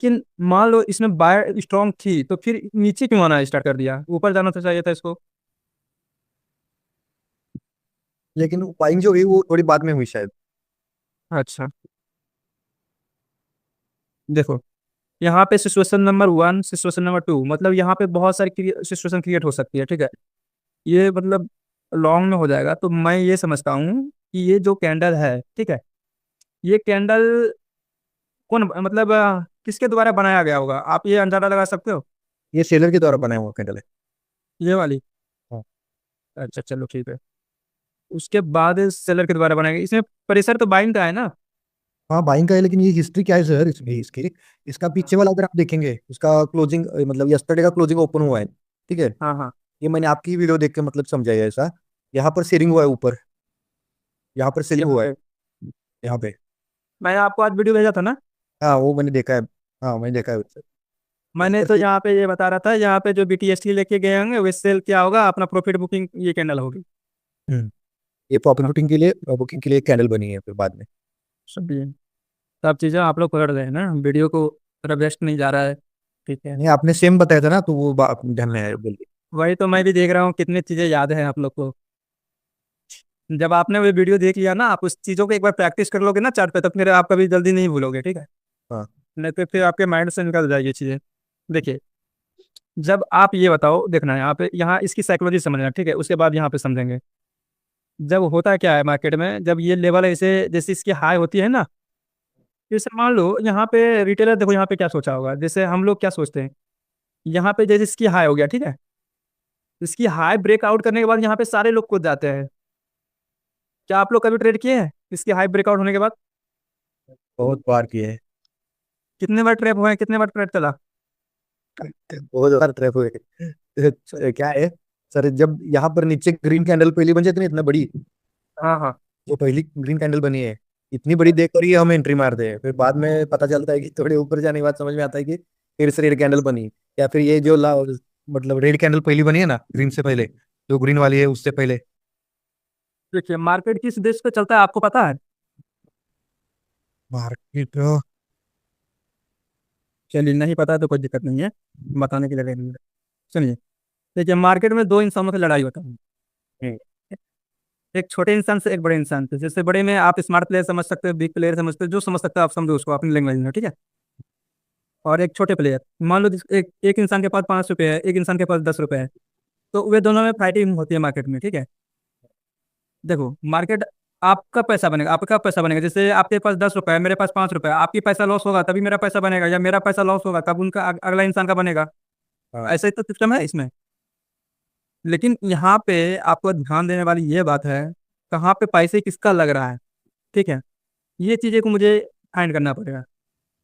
लेकिन मान लो इसमें बाय स्ट्रांग थी तो फिर नीचे क्यों आना स्टार्ट कर दिया, ऊपर जाना तो चाहिए था इसको। लेकिन बाइंग जो हुई वो थोड़ी बाद में हुई शायद। अच्छा देखो, यहाँ पे situation number one, situation number two, मतलब यहाँ पे बहुत सारी सिचुएशन क्रिएट हो सकती है, ठीक है। ये मतलब लॉन्ग में हो जाएगा, तो मैं ये समझता हूँ कि ये जो कैंडल है, ठीक है, ये कैंडल कौन मतलब किसके द्वारा बनाया गया होगा, आप ये अंदाजा लगा सकते हो। ये सेलर के द्वारा बनाया हुआ कैंडल है। ये वाली। हाँ। अच्छा चलो ठीक है। उसके बाद सेलर के द्वारा बनाया गया, इसमें प्रेशर तो बाइंग का है ना। हाँ बाइंग का है, लेकिन ये हिस्ट्री क्या है सर इसकी इसकी इसका पीछे वाला अगर आप देखेंगे उसका क्लोजिंग, मतलब यस्टरडे का क्लोजिंग ओपन हुआ है, ठीक है। हाँ हाँ। ये मैंने आपकी वीडियो देख के मतलब समझा है ऐसा। यहाँ पर सेलिंग हुआ है ऊपर, यहाँ पर सेलिंग यहाँ हुआ है, पे यहाँ पे। मैंने आपको आज वीडियो भेजा था ना। हाँ वो मैंने देखा है। हाँ मैंने देखा है उससे। मैंने ऊपर तो से। यहाँ पे ये बता रहा था, यहाँ पे जो BTST लेके गए होंगे वे सेल क्या होगा, अपना प्रॉफिट बुकिंग ये कैंडल होगी। ये प्रॉपर हाँ, बुकिंग के लिए, बुकिंग के लिए कैंडल बनी है फिर बाद में। सब ये सब चीज़ें आप लोग पकड़ रहे हैं ना, वीडियो को थोड़ा वेस्ट नहीं जा रहा है। ठीक है। नहीं आपने सेम बताया था ना, तो वो ध्यान में है बोलिए। वही तो मैं भी देख रहा हूँ कितनी चीज़ें याद है आप लोग को। जब आपने वो वीडियो देख लिया ना, आप उस चीज़ों को एक बार प्रैक्टिस कर लोगे ना चार्ट पे, तो फिर आप कभी जल्दी नहीं भूलोगे, ठीक है। हाँ। नहीं तो फिर आपके माइंड से निकल जाएगी चीज़ें। देखिए, जब आप ये बताओ, देखना है यहाँ पे, यहाँ इसकी साइकोलॉजी समझना, ठीक है, उसके बाद यहाँ पे समझेंगे। जब होता क्या है मार्केट में, जब ये लेवल ऐसे जैसे इसकी हाई होती है ना, जैसे मान लो यहाँ पे रिटेलर, देखो यहाँ पे क्या सोचा होगा, जैसे हम लोग क्या सोचते हैं, यहाँ पे जैसे इसकी हाई हो गया, ठीक है, इसकी हाई ब्रेकआउट करने के बाद यहाँ पे सारे लोग कूद जाते हैं। क्या आप लोग कभी ट्रेड किए हैं इसकी हाई ब्रेकआउट होने के बाद? बहुत बार किए हैं। कितने बार ट्रैप हुए हैं, कितने बार ट्रेड चला? बहुत बार ट्रैप हुए। क्या है सर, जब यहाँ पर नीचे ग्रीन कैंडल पहली बन जाती है ना इतना बड़ी, हाँ हाँ। जो पहली ग्रीन कैंडल बनी है, इतनी बड़ी देख कर ही हम एंट्री मारते हैं। फिर बाद में पता चलता है कि थोड़े ऊपर जाने के बाद समझ में आता है कि फिर से रेड कैंडल बनी, या फिर ये जो मतलब रेड कैंडल पहली बनी है ना ग्रीन से पहले, जो ग्रीन वाली है उससे पहले। देखिए, मार्केट किस देश पे चलता है आपको पता है? मार्केट। चलिए, नहीं पता है तो कोई दिक्कत नहीं है, बताने के लिए ready हूँ। सुनिए, देखिए, मार्केट में दो इंसानों की लड़ाई होता है। एक छोटे इंसान से, एक बड़े इंसान से। जैसे बड़े में आप स्मार्ट प्लेयर समझ सकते हो, बिग प्लेयर समझते हो, जो समझ सकते हो आप समझो उसको अपनी लैंग्वेज में, ठीक है। और एक छोटे प्लेयर, मान लो एक एक इंसान के पास 5 रुपए है, एक इंसान के पास 10 रुपए है, तो वे दोनों में फाइटिंग होती है मार्केट में, ठीक है। देखो, मार्केट आपका पैसा बनेगा, आपका पैसा बनेगा, जैसे आपके पास 10 रुपए है, मेरे पास 5 रुपए है, आपकी पैसा लॉस होगा तभी मेरा पैसा बनेगा, या मेरा पैसा लॉस होगा तब उनका अगला इंसान का बनेगा। हाँ। ऐसा ही तो सिस्टम है इसमें। लेकिन यहाँ पे आपको ध्यान देने वाली ये बात है, कहाँ पे पैसे किसका लग रहा है, ठीक है। ये चीज़ें को मुझे फाइंड करना पड़ेगा।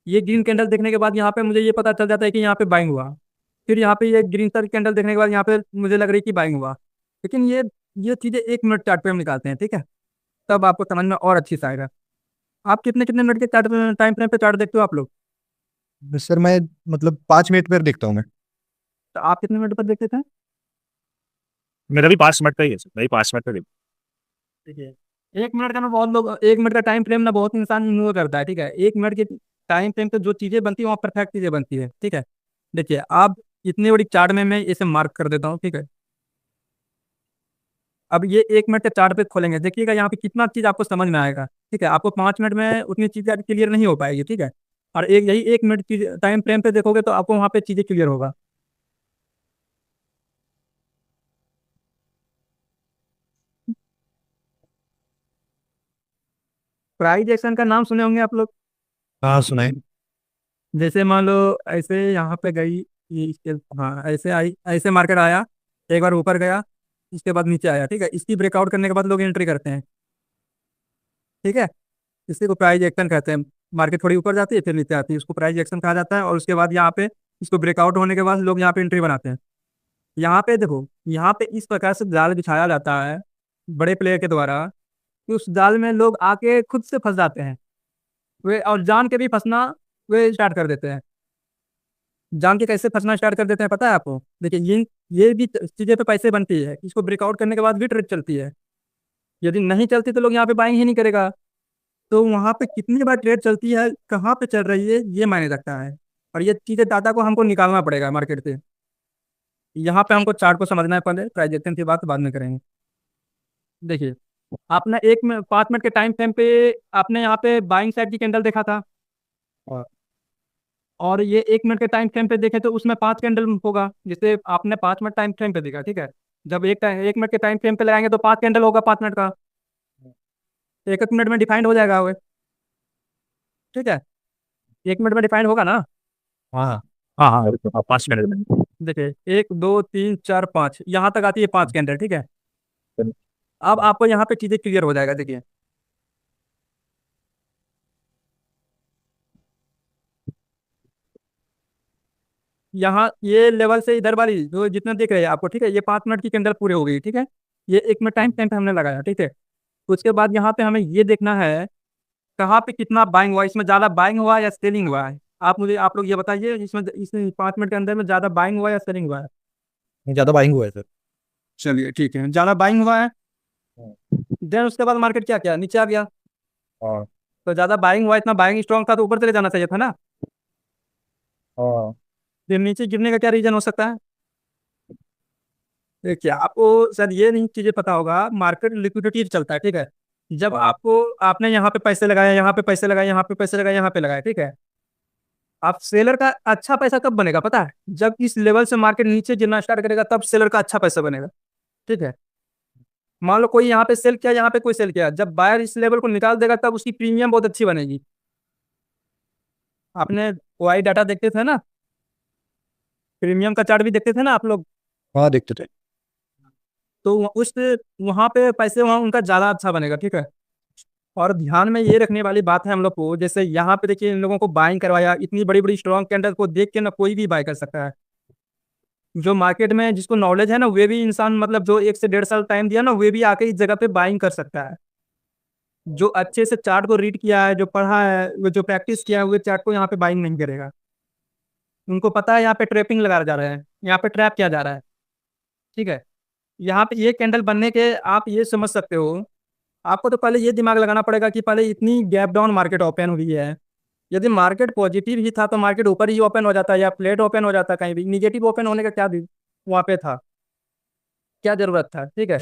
ये ग्रीन कैंडल देखने के बाद यहाँ पे मुझे ये पता चल जाता है कि यहाँ पे बाइंग हुआ। फिर यहाँ पे ये ग्रीन कलर कैंडल देखने के बाद यहाँ पे मुझे लग रही है कि बाइंग हुआ। लेकिन ये चीज़ें 1 मिनट चार्ट पे हम निकालते हैं, ठीक है, तब आपको समझ में और अच्छी से आएगा। आप कितने कितने मिनट के चार्ट टाइम फ्रेम पे चार्ट देखते हो आप लोग? सर मैं मतलब 5 मिनट पर देखता हूँ मैं। तो आप कितने मिनट पर देखते थे? मेरा भी 5 मिनट का ही है सर, मैं भी 5 मिनट का देखता ठीक है। 1 मिनट का ना, बहुत लोग 1 मिनट का टाइम फ्रेम ना बहुत इंसान इग्नोर करता है, ठीक है। 1 मिनट के टाइम फ्रेम पे जो चीजें बनती है वहाँ परफेक्ट चीजें बनती है, ठीक है। देखिए, आप इतनी बड़ी चार्ट में मैं इसे मार्क कर देता हूँ, ठीक है। अब ये 1 मिनट के चार्ट पे खोलेंगे, देखिएगा यहाँ पे कितना चीज आपको समझ में आएगा, ठीक है। आपको 5 मिनट में उतनी चीजें क्लियर नहीं हो पाएगी, ठीक है। और एक यही 1 मिनट की टाइम फ्रेम पे देखोगे तो आपको वहाँ पे चीजें क्लियर होगा। प्राइस एक्शन का नाम सुने होंगे आप लोग। हूँ। हाँ सुनाए। जैसे मान लो ऐसे यहाँ पे गई, हाँ ऐसे आई, ऐसे मार्केट आया, एक बार ऊपर गया, इसके बाद नीचे आया, ठीक है। इसकी ब्रेकआउट करने के बाद लोग एंट्री करते हैं, ठीक है। इसी को प्राइस एक्शन कहते हैं। मार्केट थोड़ी ऊपर जाती है फिर नीचे आती है, उसको प्राइस एक्शन कहा जाता है। और उसके बाद यहाँ पे इसको ब्रेकआउट होने के बाद लोग यहाँ पे एंट्री बनाते हैं। यहाँ पे देखो, यहाँ पे इस प्रकार से जाल बिछाया जाता है बड़े प्लेयर के द्वारा, कि उस जाल में लोग आके खुद से फंस जाते हैं। वे और जान के भी फंसना वे स्टार्ट कर देते हैं। जान के कैसे फंसना स्टार्ट कर देते हैं पता है आपको? देखिए, ये भी चीजें पे पैसे बनती है, इसको ब्रेकआउट करने के बाद भी ट्रेड चलती है। यदि नहीं चलती तो लोग यहाँ पे बाइंग ही नहीं करेगा। तो वहां पे कितनी बार ट्रेड चलती है, कहाँ पे चल रही है, ये मायने रखता है। और ये चीज़ें डाटा को हमको निकालना पड़ेगा मार्केट से। यहाँ पे हमको चार्ट को समझना है पहले, ट्रांजेक्शन की बात बाद में करेंगे। देखिए, आपने 5 मिनट के टाइम फ्रेम पे आपने यहाँ पे बाइंग साइड की कैंडल देखा था, हाँ और ये 1 मिनट के टाइम फ्रेम पे देखे तो उसमें 5 कैंडल होगा, जिसे आपने 5 मिनट टाइम फ्रेम पे देखा, ठीक है। जब 1 मिनट के टाइम फ्रेम पे लगाएंगे तो 5 कैंडल होगा 5 मिनट का, एक एक मिनट में डिफाइंड हो जाएगा वो, ठीक है। 1 मिनट में डिफाइंड होगा ना। हाँ हाँ हाँ 5 मिनट में। देखिए 1 2 3 4 5, यहाँ तक आती है 5 कैंडल, ठीक है। अब आपको यहाँ पे चीजें क्लियर हो जाएगा। देखिए, यहाँ ये लेवल से इधर वाली जो जितना दिख रहे हैं आपको, ठीक है, ये 5 मिनट की कैंडल पूरे हो गई, ठीक है। ये 1 मिनट टाइम फ्रेम पे हमने लगाया, ठीक है। उसके बाद यहाँ पे हमें ये देखना है कहाँ पे कितना बाइंग हुआ, इसमें ज्यादा बाइंग हुआ या सेलिंग हुआ है। आप लोग ये बताइए, इसमें इस 5 मिनट के अंदर में ज्यादा बाइंग हुआ या सेलिंग हुआ है। ज्यादा बाइंग हुआ है सर। चलिए ठीक है, ज्यादा बाइंग हुआ है। हाँ देन उसके बाद मार्केट क्या किया, नीचे आ गया। हाँ तो ज्यादा बाइंग हुआ, इतना बाइंग स्ट्रॉन्ग था तो ऊपर चले जाना चाहिए था ना। हाँ फिर नीचे गिरने का क्या रीजन हो सकता है। देखिए, आपको शायद ये नहीं चीजें पता होगा, मार्केट लिक्विडिटी चलता है, ठीक है। जब आपने यहाँ पे पैसे लगाए, यहाँ पे पैसे लगाए, यहाँ पे पैसे लगाए, यहाँ पे लगाए, ठीक है। आप सेलर का अच्छा पैसा कब बनेगा पता है, जब इस लेवल से मार्केट नीचे गिरना स्टार्ट करेगा, तब सेलर का अच्छा पैसा बनेगा, ठीक है। मान लो कोई यहाँ पे सेल किया, यहाँ पे कोई सेल किया, जब बायर इस लेवल को निकाल देगा तब उसकी प्रीमियम बहुत अच्छी बनेगी। आपने वाई डाटा देखते थे ना, प्रीमियम का चार्ट भी देखते थे ना आप लोग। हाँ देखते थे। तो उस वहां पे पैसे वहां उनका ज्यादा अच्छा बनेगा, ठीक है। और ध्यान में ये रखने वाली बात है हम लोग को, जैसे यहाँ पे देखिए इन लोगों को बाइंग करवाया, इतनी बड़ी बड़ी स्ट्रॉन्ग कैंडल को देख के ना कोई भी बाय कर सकता है। जो मार्केट में जिसको नॉलेज है ना, वे भी इंसान, मतलब जो 1 से 1.5 साल टाइम दिया ना, वे भी आके इस जगह पे बाइंग कर सकता है। जो अच्छे से चार्ट को रीड किया है, जो पढ़ा है, वो जो प्रैक्टिस किया है, वो चार्ट को यहाँ पे बाइंग नहीं करेगा। उनको पता है यहाँ पे ट्रैपिंग लगा जा रहा है, यहाँ पे ट्रैप किया जा रहा है, ठीक है। यहाँ पे ये कैंडल बनने के आप ये समझ सकते हो। आपको तो पहले ये दिमाग लगाना पड़ेगा कि पहले इतनी गैप डाउन मार्केट ओपन हुई है। यदि मार्केट पॉजिटिव ही था तो मार्केट ऊपर ही ओपन हो जाता या फ्लैट ओपन हो जाता, कहीं भी निगेटिव ओपन होने का क्या वहाँ पे था, क्या जरूरत था, ठीक है।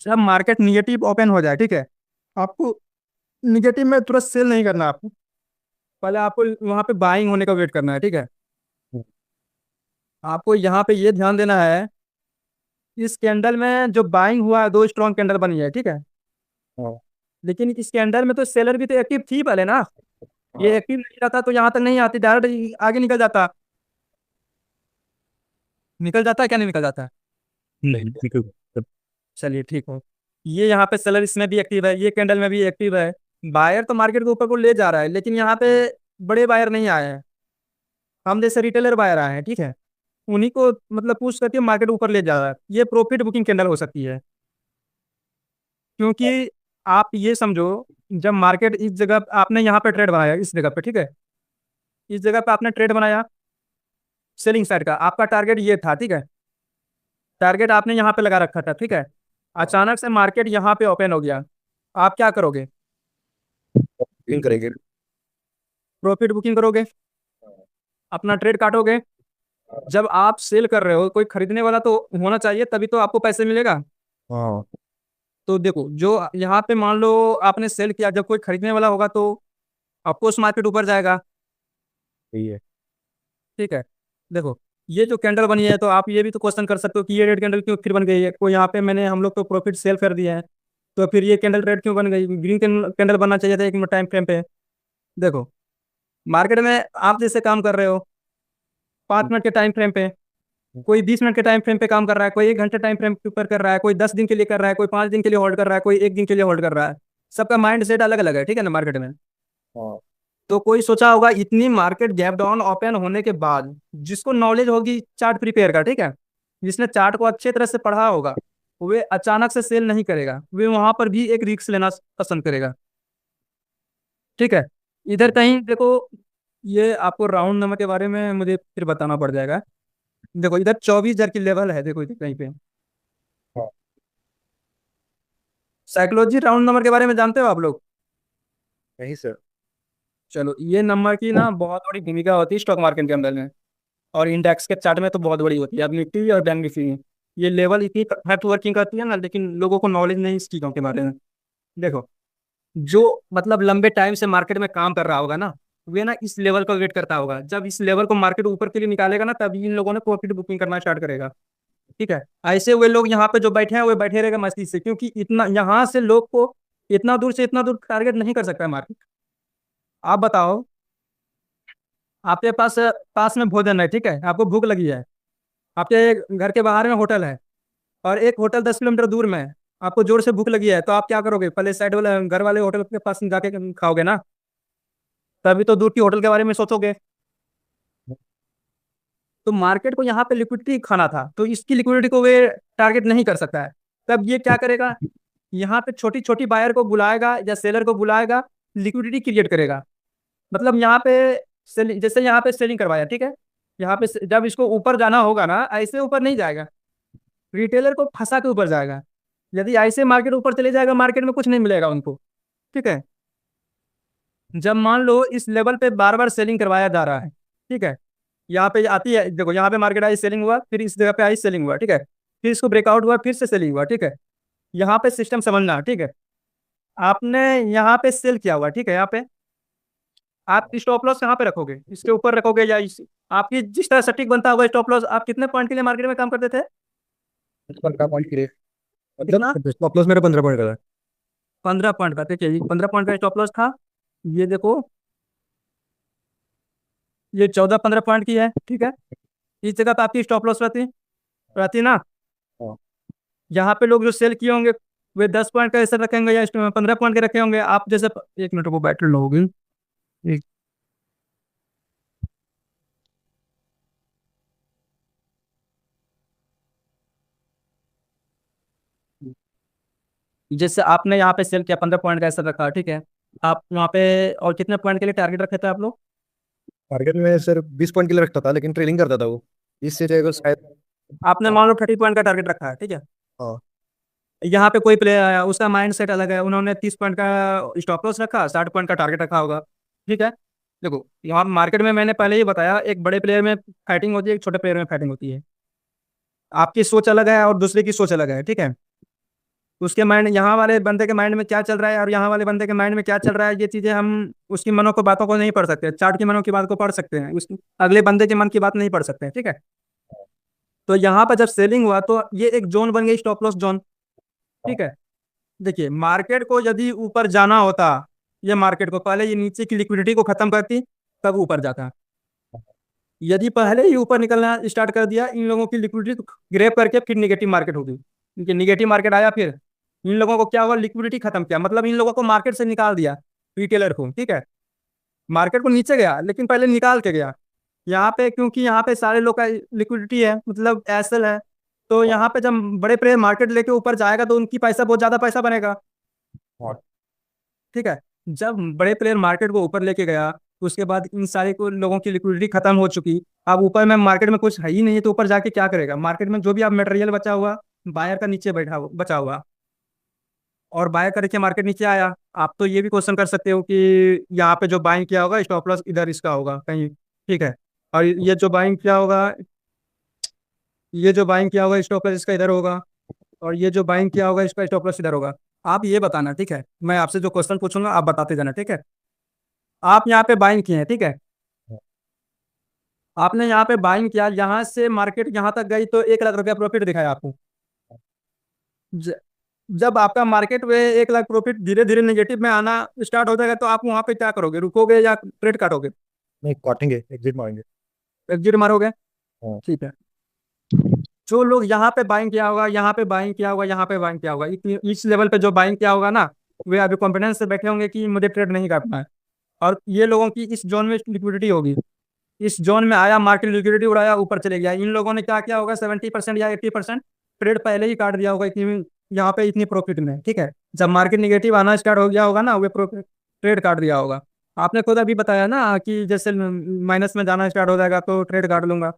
जब मार्केट निगेटिव ओपन हो जाए, ठीक है, आपको निगेटिव में तुरंत सेल नहीं करना, आपको पहले आपको वहाँ पे बाइंग होने का वेट करना है, ठीक है। आपको यहाँ पे ये ध्यान देना है, इस कैंडल में जो बाइंग हुआ है, दो स्ट्रॉन्ग कैंडल बनी है, ठीक है। हाँ लेकिन इस कैंडल में तो सेलर भी तो एक्टिव थी पहले ना। ये एक्टिव नहीं रहता तो यहाँ तक नहीं आती, डायरेक्ट आगे निकल जाता। निकल जाता है, क्या नहीं निकल जाता है। ठीक है। चलिए ठीक हो। ये यहाँ पे सेलर इसमें भी एक्टिव है, ये कैंडल में भी एक्टिव है। बायर तो मार्केट के ऊपर को ले जा रहा है, लेकिन यहाँ पे बड़े बायर नहीं आए हैं। हम जैसे रिटेलर बायर आए हैं, ठीक है। उन्हीं को मतलब पुश करके मार्केट ऊपर ले जा रहा है। ये प्रॉफिट बुकिंग कैंडल हो सकती है, क्योंकि आप ये समझो, जब मार्केट इस जगह आपने यहाँ पे ट्रेड बनाया, इस जगह पे, ठीक है, इस जगह पे आपने ट्रेड बनाया सेलिंग साइड का, आपका टारगेट ये था, ठीक है। टारगेट आपने यहाँ पे लगा रखा था, ठीक है। अचानक से मार्केट यहाँ पे ओपन हो गया, आप क्या करोगे, बुकिंग करेंगे। प्रॉफिट बुकिंग करोगे, अपना ट्रेड काटोगे। जब आप सेल कर रहे हो, कोई खरीदने वाला तो होना चाहिए, तभी तो आपको पैसे मिलेगा। हाँ तो देखो, जो यहाँ पे मान लो आपने सेल किया, जब कोई खरीदने वाला होगा तो ऑफकोर्स मार्केट ऊपर जाएगा, सही है। ठीक है। देखो, ये जो कैंडल बनी है, तो आप ये भी तो क्वेश्चन कर सकते हो कि ये रेड कैंडल क्यों फिर बन गई है, कोई यहाँ पे मैंने हम लोग तो प्रॉफिट सेल कर दिया है, तो फिर ये कैंडल रेड क्यों बन गई, ग्रीन कैंडल बनना चाहिए था 1 मिनट टाइम फ्रेम पे। देखो, मार्केट में आप जैसे काम कर रहे हो 5 मिनट के टाइम फ्रेम पे, कोई 20 मिनट के टाइम फ्रेम पे काम कर रहा है, कोई 1 घंटे टाइम फ्रेम के ऊपर कर रहा है, कोई 10 दिन के लिए कर रहा है, कोई 5 दिन के लिए होल्ड कर रहा है, कोई 1 दिन के लिए होल्ड कर रहा है। सबका माइंड सेट अलग अलग है, ठीक है ना, मार्केट में। हाँ तो कोई सोचा होगा इतनी मार्केट गैप डाउन ओपन होने के बाद, जिसको नॉलेज होगी चार्ट प्रिपेयर का, ठीक है, जिसने चार्ट को अच्छे तरह से पढ़ा होगा, वे अचानक से सेल नहीं करेगा, वे वहां पर भी एक रिस्क लेना पसंद करेगा, ठीक है। इधर कहीं देखो, ये आपको राउंड नंबर के बारे में मुझे फिर बताना पड़ जाएगा। देखो इधर 24,000 की लेवल है, देखो इधर कहीं पे। हाँ साइकोलॉजी राउंड नंबर के बारे में जानते हो आप लोग। नहीं सर। चलो, ये नंबर की ना बहुत बड़ी भूमिका होती है स्टॉक मार्केट के अंदर में, और इंडेक्स के चार्ट में तो बहुत बड़ी होती है। अब निफ्टी और बैंक निफ्टी ये लेवल इतनी हार्ड वर्किंग करती है ना, लेकिन लोगों को नॉलेज नहीं इस चीज़ों के बारे में। देखो, जो मतलब लंबे टाइम से मार्केट में काम कर रहा होगा ना, वे ना इस लेवल का वेट करता होगा। जब इस लेवल को मार्केट ऊपर के लिए निकालेगा ना, तभी इन लोगों ने प्रॉफिट बुकिंग करना स्टार्ट करेगा। ठीक है। ऐसे वे लोग यहाँ पे जो बैठे हैं वे बैठे रहेगा मस्ती से, क्योंकि इतना यहाँ से लोग को इतना दूर से इतना दूर टारगेट नहीं कर सकता है मार्केट। आप बताओ, आपके पास पास में भोजन है, ठीक है, आपको भूख लगी है, आपके घर के बाहर में होटल है, और एक होटल 10 किलोमीटर दूर में है। आपको जोर से भूख लगी है, तो आप क्या करोगे? पहले साइड वाले घर वाले होटल के पास जाके खाओगे ना, तभी तो दूर की होटल के बारे में सोचोगे। तो मार्केट को यहाँ पे लिक्विडिटी खाना था, तो इसकी लिक्विडिटी को वे टारगेट नहीं कर सकता है। तब ये क्या करेगा? यहाँ पे छोटी छोटी बायर को बुलाएगा या सेलर को बुलाएगा, लिक्विडिटी क्रिएट करेगा। मतलब यहाँ पे सेलिंग, जैसे यहाँ पे सेलिंग करवाया, ठीक है, यहाँ पे जब इसको ऊपर जाना होगा ना, ऐसे ऊपर नहीं जाएगा, रिटेलर को फंसा के ऊपर जाएगा। यदि ऐसे मार्केट ऊपर चले जाएगा, मार्केट में कुछ नहीं मिलेगा उनको। ठीक है। जब मान लो इस लेवल पे बार बार सेलिंग करवाया जा रहा है, ठीक है, यहाँ पे आती है, देखो यहाँ पे मार्केट आई, सेलिंग हुआ, फिर इस जगह पे आई, सेलिंग हुआ, ठीक है, फिर इसको ब्रेकआउट हुआ, फिर से सेलिंग हुआ, ठीक है। यहाँ पे सिस्टम समझना, ठीक है। आपने यहाँ पे सेल किया हुआ, ठीक है, यहाँ पे आप स्टॉप लॉस कहाँ पे रखोगे? इसके ऊपर रखोगे या आपकी जिस तरह सटीक बनता होगा स्टॉप लॉस। आप कितने पॉइंट के लिए मार्केट में काम करते थे? 15 पॉइंट के लिए, कितना? मतलब स्टॉप लॉस मेरा 15 पॉइंट का था। 15 पॉइंट का, ठीक है, 15 पॉइंट का स्टॉप लॉस था। ये देखो, ये 14-15 पॉइंट की है, ठीक है। इस जगह पे आपकी स्टॉप लॉस रहती रहती ना। हाँ। यहाँ पे लोग जो सेल किए होंगे, वे 10 पॉइंट का ऐसा रखेंगे या 15 पॉइंट के रखे होंगे। आप जैसे, एक मिनट को बैटरी लो होगी, एक, जैसे आपने यहाँ पे सेल किया 15 पॉइंट का ऐसा रखा, ठीक है। आप वहाँ पे और कितने पॉइंट के लिए टारगेट रखे थे आप लोग? मार्केट में सर 20 पॉइंट के लिए रखता था, लेकिन ट्रेलिंग करता था वो, इससे जो है वो शायद। आपने मान लो 30 पॉइंट का टारगेट रखा है, ठीक है। हाँ। यहाँ पे कोई प्लेयर आया, उसका माइंड सेट अलग है, उन्होंने 30 पॉइंट का स्टॉप लॉस रखा, 60 पॉइंट का टारगेट रखा होगा। ठीक है। देखो, यहाँ मार्केट में मैंने पहले ही बताया, एक बड़े प्लेयर में फाइटिंग होती है, एक छोटे प्लेयर में फाइटिंग होती है। आपकी सोच अलग है और दूसरे की सोच अलग है, ठीक है। उसके माइंड, यहाँ वाले बंदे के माइंड में क्या चल रहा है और यहाँ वाले बंदे के माइंड में क्या चल रहा है, ये चीजें हम उसकी मनों को बातों को नहीं पढ़ सकते। चार्ट की मनों की बात को पढ़ सकते हैं, उस अगले बंदे के मन की बात नहीं पढ़ सकते, ठीक है। तो यहाँ पर जब सेलिंग हुआ, तो ये एक जोन बन गई, स्टॉप लॉस जोन। ठीक है। देखिए, मार्केट को यदि ऊपर जाना होता, ये मार्केट को पहले ये नीचे की लिक्विडिटी को खत्म करती, तब ऊपर जाता। यदि पहले ही ऊपर निकलना स्टार्ट कर दिया, इन लोगों की लिक्विडिटी ग्रैब करके, फिर निगेटिव मार्केट होगी। इनके निगेटिव मार्केट आया, फिर इन लोगों को क्या हुआ? लिक्विडिटी खत्म किया, मतलब इन लोगों को मार्केट से निकाल दिया, रिटेलर को, ठीक है। मार्केट को नीचे गया, लेकिन पहले निकाल के गया। यहाँ पे क्योंकि यहाँ पे सारे लोग का लिक्विडिटी है, मतलब एसएल है, तो यहाँ पे जब बड़े प्लेयर मार्केट लेके ऊपर जाएगा, तो उनकी पैसा, बहुत ज्यादा पैसा बनेगा। ठीक है। जब बड़े प्लेयर मार्केट को ऊपर लेके गया, उसके बाद इन सारे को लोगों की लिक्विडिटी खत्म हो चुकी, अब ऊपर में मार्केट में कुछ है ही नहीं है, तो ऊपर जाके क्या करेगा? मार्केट में जो भी आप मटेरियल बचा हुआ, बायर का नीचे बैठा हुआ, बचा हुआ, और बाय करके मार्केट नीचे आया। आप तो ये भी क्वेश्चन कर सकते हो कि यहाँ पे जो बाइंग किया होगा, स्टॉप लॉस इधर इसका होगा कहीं, ठीक है, और ये जो बाइंग किया होगा, ये जो बाइंग किया होगा स्टॉप लॉस इसका इधर होगा, और ये जो बाइंग किया होगा इसका स्टॉप लॉस इधर होगा। आप ये बताना, ठीक है, मैं आपसे जो क्वेश्चन पूछूंगा आप बताते जाना, ठीक है। आप यहाँ पे बाइंग किए हैं, ठीक है, आपने यहाँ पे बाइंग किया, यहाँ से मार्केट यहाँ तक गई, तो 1 लाख रुपया प्रॉफिट दिखाया आपको। ज- जब आपका मार्केट में 1 लाख प्रॉफिट धीरे धीरे नेगेटिव में आना स्टार्ट हो जाएगा, तो आप वहां पे क्या करोगे? रुकोगे या ट्रेड काटोगे? नहीं, काटेंगे, एग्जिट मारेंगे। एग्जिट मारोगे? हाँ। ठीक है। जो लोग यहाँ पे बाइंग किया होगा, यहाँ पे बाइंग किया होगा, यहाँ पे बाइंग किया होगा, इस लेवल पे जो बाइंग किया होगा ना, वे अभी कॉन्फिडेंस से बैठे होंगे कि मुझे ट्रेड नहीं करना है। और ये लोगों की इस जोन में लिक्विडिटी होगी, इस जोन में आया, मार्केट लिक्विडिटी उड़ाया, ऊपर चले गया। इन लोगों ने क्या किया होगा? 70% या 80% ट्रेड पहले ही काट दिया होगा कि यहाँ पे इतनी प्रॉफिट में, ठीक है। जब मार्केट निगेटिव आना स्टार्ट हो गया होगा ना, वे प्रॉफिट ट्रेड काट दिया होगा। आपने खुद अभी बताया ना कि जैसे माइनस में जाना स्टार्ट हो जाएगा तो ट्रेड काट लूंगा।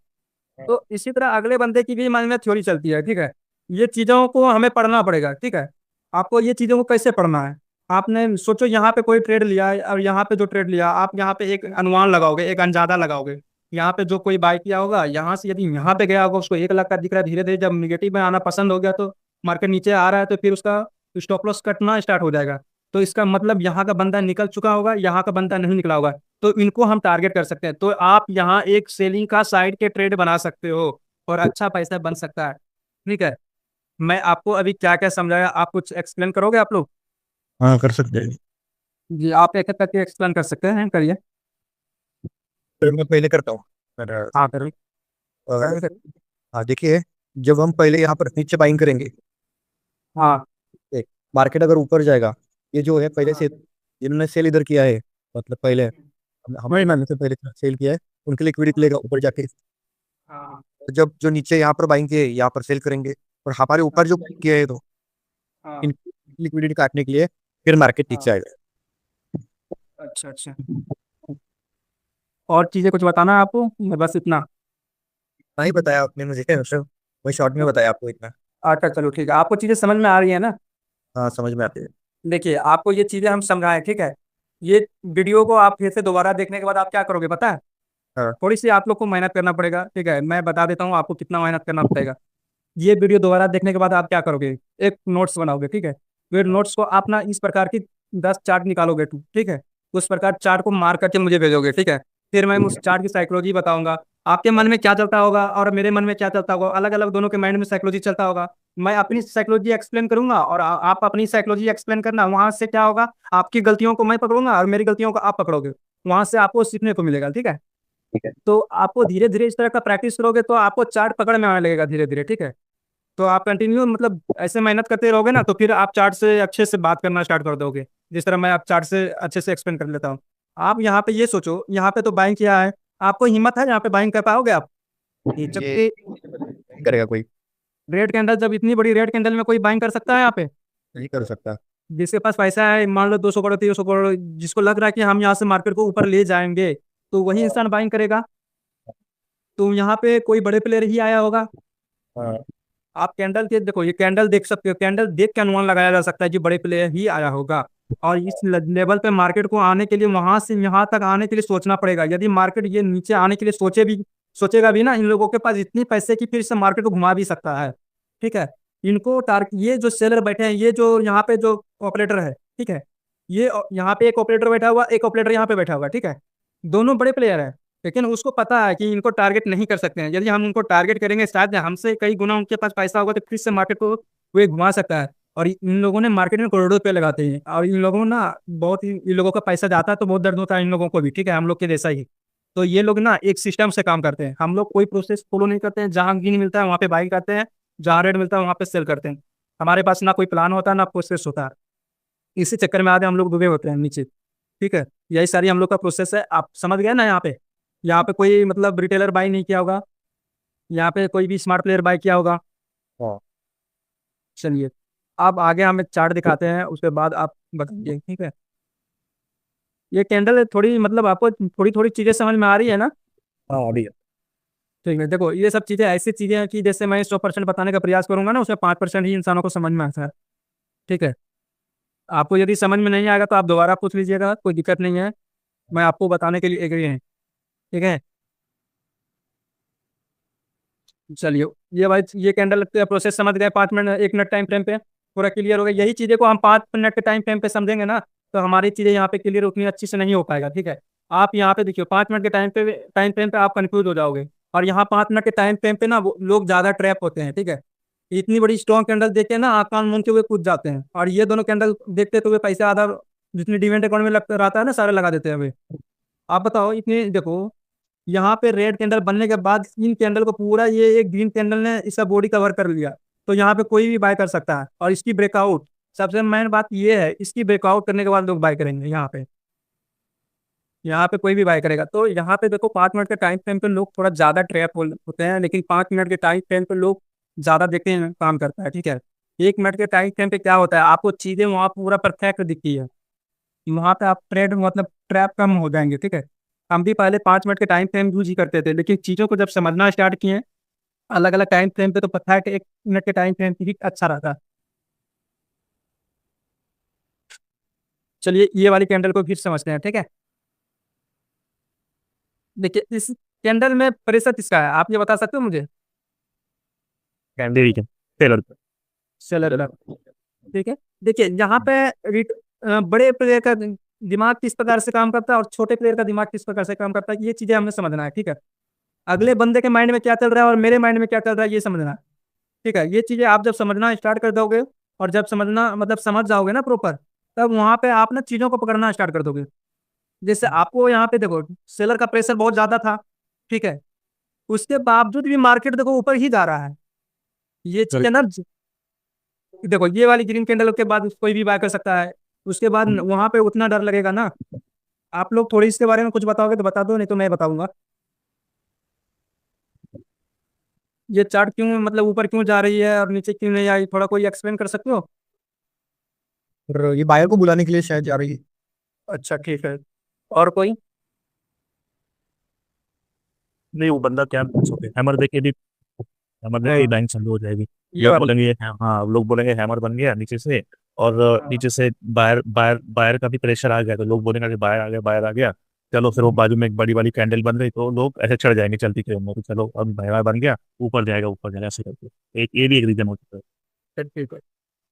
तो इसी तरह अगले बंदे की भी माइंड में थ्योरी चलती है, ठीक है। ये चीज़ों को हमें पढ़ना पड़ेगा, ठीक है। आपको ये चीज़ों को कैसे पढ़ना है? आपने सोचो यहाँ पे कोई ट्रेड लिया है और यहाँ पे जो ट्रेड लिया आप यहाँ पे एक अनुमान लगाओगे, एक अंदाजा लगाओगे। यहाँ पे जो कोई बाय किया होगा, यहाँ से यदि यहाँ पे गया होगा, उसको 1 लाख का दिख रहा है, धीरे धीरे जब निगेटिव में आना पसंद हो गया तो मार्केट नीचे आ रहा है, तो फिर उसका स्टॉप लॉस कटना स्टार्ट हो जाएगा। तो इसका मतलब यहाँ का बंदा निकल चुका होगा, यहाँ का बंदा नहीं निकला होगा, तो इनको हम टारगेट कर सकते हैं। तो आप यहाँ एक सेलिंग का साइड के ट्रेड बना सकते हो और अच्छा पैसा बन सकता है। ठीक है, मैं आपको अभी क्या क्या समझाया, आप कुछ एक्सप्लेन करोगे आप लोग? हाँ, कर सकते हैं। जी, आप एक एक करके एक्सप्लेन कर सकते हैं, करिए। फिर मैं पहले करता हूँ। हाँ करिए। अगर हाँ, देखिए, जब हम पहले यहाँ पर नीचे बाइंग करेंगे, हाँ मार्केट अगर ऊपर जाएगा, ये जो है पहले हाँ से जिन्होंने सेल इधर किया है, मतलब पहले हमारे मैंने से पहले सेल किया है, उनके लिक्विडिटी लेगा ऊपर जाके। हाँ जब जो नीचे यहाँ पर बाइंग किए यहाँ पर सेल करेंगे, और हमारे ऊपर जो बाइंग किया है, तो हाँ इन लिक्विडिटी काटने के लिए फिर मार्केट नीचे हाँ। आएगा। अच्छा अच्छा, और चीज़ें कुछ बताना है आपको, मैं बस इतना? नहीं बताया आपने मुझे, मतलब वही शॉर्ट में बताया आपको इतना। अच्छा चलो ठीक है, आपको चीज़ें समझ में आ रही है ना? हाँ, समझ में आते हैं। देखिए, आपको ये चीज़ें हम समझाएं, ठीक है। ये वीडियो को आप फिर से दोबारा देखने के बाद आप क्या करोगे पता है? हाँ, थोड़ी सी आप लोग को मेहनत करना पड़ेगा, ठीक है, मैं बता देता हूँ आपको कितना मेहनत करना पड़ेगा। ये वीडियो दोबारा देखने के बाद आप क्या करोगे, एक नोट्स बनाओगे, ठीक है। फिर नोट्स को आप ना इस प्रकार की 10 चार्ट निकालोगे, ठीक है। उस प्रकार चार्ट को मार्क करके मुझे भेजोगे, ठीक है। फिर मैं उस चार्ट की साइकोलॉजी बताऊंगा, आपके मन में क्या चलता होगा और मेरे मन में क्या चलता होगा, अलग अलग दोनों के माइंड में साइकोलॉजी चलता होगा। मैं अपनी साइकोलॉजी एक्सप्लेन करूंगा और आप अपनी साइकोलॉजी एक्सप्लेन करना, वहां से क्या होगा, आपकी गलतियों को मैं पकड़ूंगा और मेरी गलतियों को आप पकड़ोगे। वहां से आपको सीखने को मिलेगा, ठीक है। ठीक है। तो आपको धीरे धीरे इस तरह का प्रैक्टिस करोगे तो आपको चार्ट पकड़ में आने लगेगा धीरे धीरे, ठीक है। तो आप कंटिन्यू मतलब ऐसे मेहनत करते रहोगे ना, तो फिर आप चार्ट से अच्छे से बात करना स्टार्ट कर दोगे, जिस तरह मैं आप चार्ट से अच्छे से एक्सप्लेन कर लेता हूँ। आप यहाँ पे ये सोचो, यहाँ पे तो बाइंग किया है, आपको हिम्मत है यहाँ पे बाइंग कर पाओगे आप? ये ये जबकि करेगा कोई? रेड कैंडल, जब इतनी बड़ी रेड कैंडल में कोई बाइंग कर सकता है यहाँ पे? नहीं कर सकता। जिसके पास पैसा है, मान लो 200 करोड़ 300 करोड़, जिसको लग रहा है कि हम यहाँ से मार्केट को ऊपर ले जाएंगे, तो वही इंसान बाइंग करेगा। तो यहाँ पे कोई बड़े प्लेयर ही आया होगा। हाँ, आप कैंडल के देखो, ये कैंडल देख सकते हो, कैंडल देख के अनुमान लगाया जा सकता है कि बड़े प्लेयर ही आया होगा। और इस लेवल पे मार्केट को आने के लिए, वहां से यहाँ तक आने के लिए सोचना पड़ेगा। यदि मार्केट ये नीचे आने के लिए सोचेगा भी ना, इन लोगों के पास इतनी पैसे की फिर से मार्केट को घुमा भी सकता है, ठीक है। इनको टारगेट, ये जो सेलर बैठे हैं, ये जो यहाँ पे जो ऑपरेटर है, ठीक है, ये यहाँ पे एक ऑपरेटर बैठा हुआ, एक ऑपरेटर यहाँ पे बैठा हुआ, ठीक है। दोनों बड़े प्लेयर हैं, लेकिन उसको पता है कि इनको टारगेट नहीं कर सकते हैं। यदि हम उनको टारगेट करेंगे, शायद हमसे कई गुना उनके पास पैसा होगा, तो फिर से मार्केट को वे घुमा सकता है। और इन लोगों ने मार्केट में करोड़ों रुपए लगाते हैं, और इन लोगों ना बहुत ही, इन लोगों का पैसा जाता है तो बहुत दर्द होता है इन लोगों को भी, ठीक है, हम लोग के जैसा ही। तो ये लोग ना एक सिस्टम से काम करते हैं, हम लोग कोई प्रोसेस फॉलो नहीं करते हैं। जहाँ ग्रीन मिलता है वहाँ पे बाई करते हैं, जहाँ रेड मिलता है वहाँ पे सेल करते हैं। हमारे पास ना कोई प्लान होता है ना प्रोसेस होता है। इसी चक्कर में आधे हम लोग डूबे होते हैं नीचे, ठीक है। यही सारी हम लोग का प्रोसेस है, आप समझ गए ना? यहाँ पे कोई मतलब रिटेलर बाई नहीं किया होगा, यहाँ पे कोई भी स्मार्ट प्लेयर बाई किया होगा। हाँ। चलिए, अब आगे हम एक चार्ट दिखाते हैं, उसके बाद आप बताइए, ठीक है। ये कैंडल थोड़ी मतलब आपको थोड़ी थोड़ी चीजें समझ में आ रही है ना? हाँ, अभी है। ठीक है, देखो ये सब चीजें ऐसी चीजें हैं कि जैसे मैं 100% बताने का प्रयास करूंगा ना, उसमें 5% ही इंसानों को समझ में आता है, ठीक है। आपको यदि समझ में नहीं आएगा तो आप दोबारा पूछ लीजिएगा, कोई दिक्कत नहीं है, मैं आपको बताने के लिए एग्री है, ठीक है। चलिए, ये भाई ये कैंडल प्रोसेस समझ गए, 5 मिनट 1 मिनट टाइम फ्रेम पे पूरा क्लियर हो गया। यही चीज़ें को हम 5 मिनट के टाइम फ्रेम पे समझेंगे ना, तो हमारी चीज़ें यहाँ पे क्लियर उतनी अच्छी से नहीं हो पाएगा, ठीक है। आप यहाँ पे देखिए, 5 मिनट के टाइम फ्रेम पे आप कंफ्यूज हो जाओगे। और यहाँ 5 मिनट के टाइम फ्रेम पे ना लोग ज़्यादा ट्रैप होते हैं, ठीक है। इतनी बड़ी स्ट्रॉन्ग कैंडल देख के ना आकान मूंद के हुए कूद जाते हैं, और ये दोनों कैंडल देखते तो वे पैसा आधा जितनी डिमेंट अकाउंट में लगता रहता है ना, सारे लगा देते हैं वे। आप बताओ, इतने देखो, यहाँ पे रेड कैंडल बनने के बाद इन कैंडल को पूरा ये एक ग्रीन कैंडल ने इसका बॉडी कवर कर लिया। तो यहाँ पे कोई भी बाय कर सकता है, और इसकी ब्रेकआउट, सबसे मेन बात ये है, इसकी ब्रेकआउट करने के बाद लोग बाय करेंगे यहाँ पे। यहाँ पे कोई भी बाय करेगा। तो यहाँ पे देखो, 5 मिनट के टाइम फ्रेम पे लोग थोड़ा ज्यादा ट्रैप होते हैं, लेकिन 5 मिनट के टाइम फ्रेम पे लोग ज्यादा देखते हैं काम करता है, ठीक है। 1 मिनट के टाइम फ्रेम पे क्या होता है, आपको चीजें वहाँ पूरा परफेक्ट दिखती है, वहां पे आप ट्रेड मतलब ट्रैप कम हो जाएंगे, ठीक है। हम भी पहले 5 मिनट के टाइम फ्रेम यूज ही करते थे, लेकिन चीज़ों को जब समझना स्टार्ट किए अलग अलग टाइम फ्रेम पे, तो पता है कि 1 मिनट के टाइम फ्रेम ही अच्छा रहता है। चलिए ये वाली कैंडल को फिर समझते हैं, ठीक है। देखिए इस कैंडल में प्रेशर किसका है, आप ये बता सकते हो मुझे? कैंडल ठीक है, टेलर पे। सेलर, ठीक है। देखिए यहाँ पे बड़े प्लेयर का दिमाग किस प्रकार से काम करता है और छोटे प्लेयर का दिमाग किस प्रकार से काम करता है, ये चीजें हमें समझना है, ठीक है। अगले बंदे के माइंड में क्या चल रहा है और मेरे माइंड में क्या चल रहा है, ये समझना है, ठीक है। ये चीजें आप जब समझना स्टार्ट कर दोगे और जब समझना मतलब समझ जाओगे ना प्रॉपर, तब वहां पे आप ना चीजों को पकड़ना स्टार्ट कर दोगे। जैसे आपको यहाँ पे देखो सेलर का प्रेशर बहुत ज्यादा था, ठीक है, उसके बावजूद भी मार्केट देखो ऊपर ही जा रहा है। ये चीज है ना, देखो ये वाली ग्रीन कैंडल के बाद कोई भी बाय कर सकता है, उसके बाद वहां पे उतना डर लगेगा ना। आप लोग थोड़ी इसके बारे में कुछ बताओगे तो बता दो, नहीं तो मैं बताऊंगा। ये चार्ट क्यों मतलब ऊपर क्यों जा रही है और नीचे क्यों नहीं आई, थोड़ा कोई एक्सप्लेन कर सकते हो? और ये बायर को बुलाने के लिए शायद जा रही है। अच्छा ठीक है, और कोई? नहीं, वो बंदा क्या हैमर देके भी, हैमर देके हाँ बैंक चालू हो जाएगी। ये लोग वाली, बोलेंगे हाँ, लोग बोलेंगे हैमर बन गया नीचे से, और नीचे से बायर बायर बायर का भी प्रेशर आ गया, तो लोग बोलेंगे कि बायर आ गया, बायर आ गया। चलो फिर वो बाजू में एक बड़ी वाली कैंडल बन गई, तो लोग ऐसे चढ़ जाएंगे चलती ट्रेन में, तो चलो अब बायर बन गया, ऊपर जाएगा ऐसे करके। एक ये भी एक रीजन हो सकता ठीक है।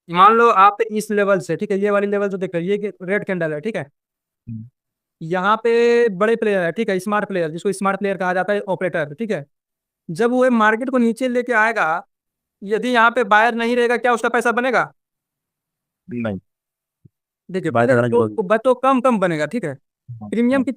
मान लो आप इस लेवल से, ठीक है, ये वाली लेवल जो देख रहे हो ये रेड कैंडल है, ठीक है। है। यहाँ पे बड़े प्लेयर है, ठीक है, स्मार्ट प्लेयर, जिसको स्मार्ट प्लेयर कहा जाता है, ऑपरेटर, ठीक है। जब वो मार्केट को नीचे लेके आएगा, यदि यहाँ पे बायर नहीं रहेगा, क्या उसका पैसा बनेगा? नहीं, देखिए बायर बनेगा करना तो कम कम बनेगा, ठीक है। जरूरी प्रीमियम है। की